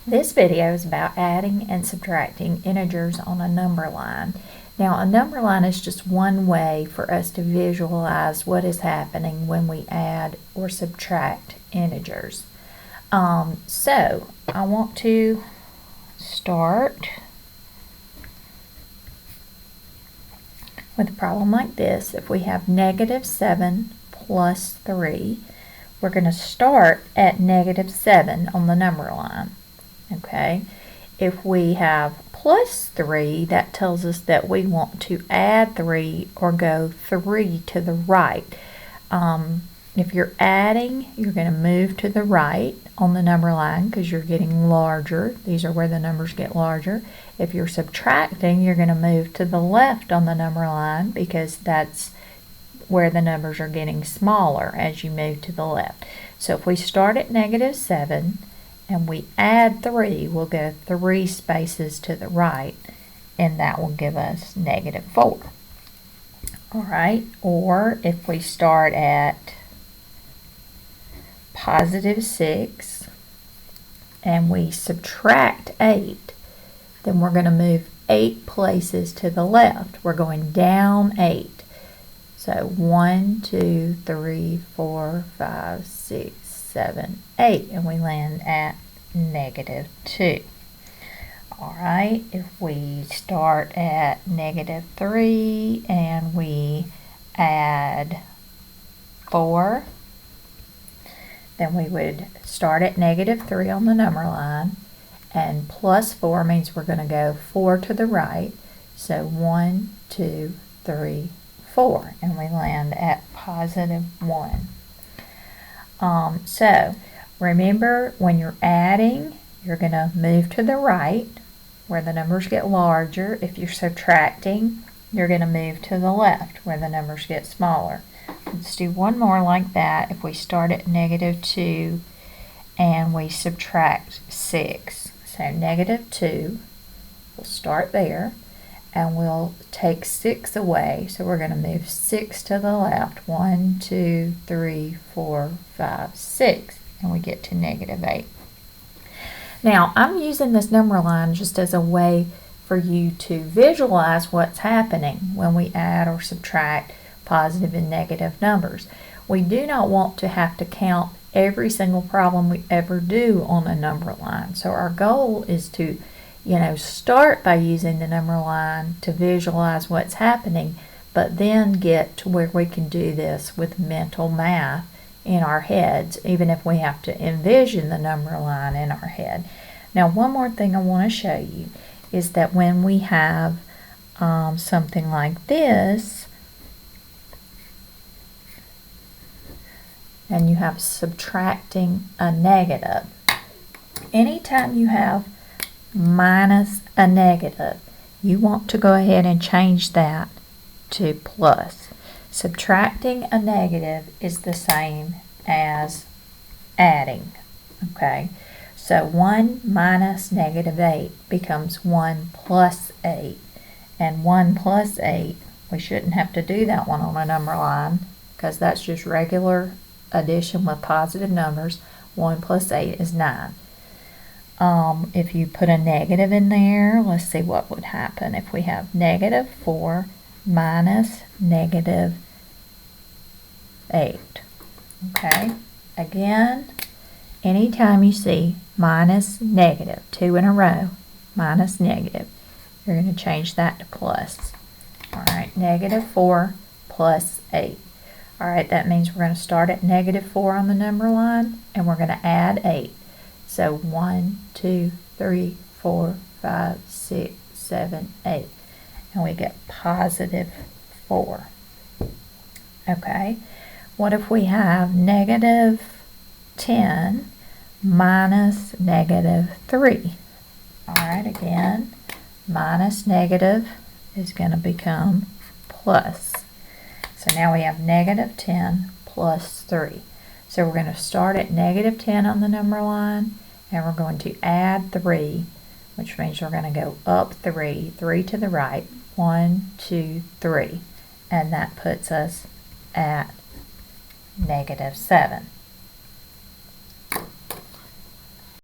This video is about adding and subtracting integers on a number line. Now, a number line is just one way for us to visualize what is happening when we add or subtract integers. So I want to start with a problem like this. If we have -7 plus 3, we're going to start at -7 on the number line. Okay, if we have plus 3, that tells us that we want to add 3 or go 3 to the right. If you're adding, you're going to move to the right on the number line because you're getting larger. These are where the numbers get larger. If you're subtracting, you're going to move to the left on the number line because that's where the numbers are getting smaller as you move to the left. So if we start at -7 and we add 3, we'll go 3 spaces to the right, and that will give us -4. Alright, or if we start at +6 and we subtract 8, then we're going to move 8 places to the left. We're going down 8. So 1, 2, 3, 4, 5, 6, 7, 8, and we land at -2. Alright, if we start at -3 and we add 4, then we would start at -3 on the number line, and plus 4 means we're going to go 4 to the right. So 1, 2, 3, 4, and we land at +1. So remember, when you're adding, you're going to move to the right where the numbers get larger. If you're subtracting, you're going to move to the left where the numbers get smaller. Let's do one more like that. If we start at -2 and we subtract 6, so -2, we'll start there and we'll take 6 away. So we're going to move 6 to the left. 1, 2, 3, 4, 5, 6, and we get to -8. Now, I'm using this number line just as a way for you to visualize what's happening when we add or subtract positive and negative numbers. We do not want to have to count every single problem we ever do on a number line. So our goal is to, start by using the number line to visualize what's happening, but then get to where we can do this with mental math in our heads, even if we have to envision the number line in our head. Now, one more thing I want to show you is that when we have something like this, and you have subtracting a negative, anytime you have minus a negative, you want to go ahead and change that to plus. Subtracting a negative is the same as adding, okay? So 1 minus -8 becomes 1 plus 8, and 1 plus 8, we shouldn't have to do that one on a number line because that's just regular addition with positive numbers. 1 plus 8 is 9. If you put a negative in there, let's see what would happen if we have -4 minus -8. Okay, again, anytime you see minus negative, 2 in a row, minus negative, you're going to change that to plus. Alright, -4 plus 8. Alright, that means we're going to start at -4 on the number line, and we're going to add 8. So 1, 2, 3, 4, 5, 6, 7, 8. And we get +4. Okay, what if we have -10 minus -3? Alright, again, minus negative is going to become plus. So now we have -10 plus 3. So we're going to start at -10 on the number line, and we're going to add 3, which means we're going to go up 3 to the right, 1, 2, 3, and that puts us at -7.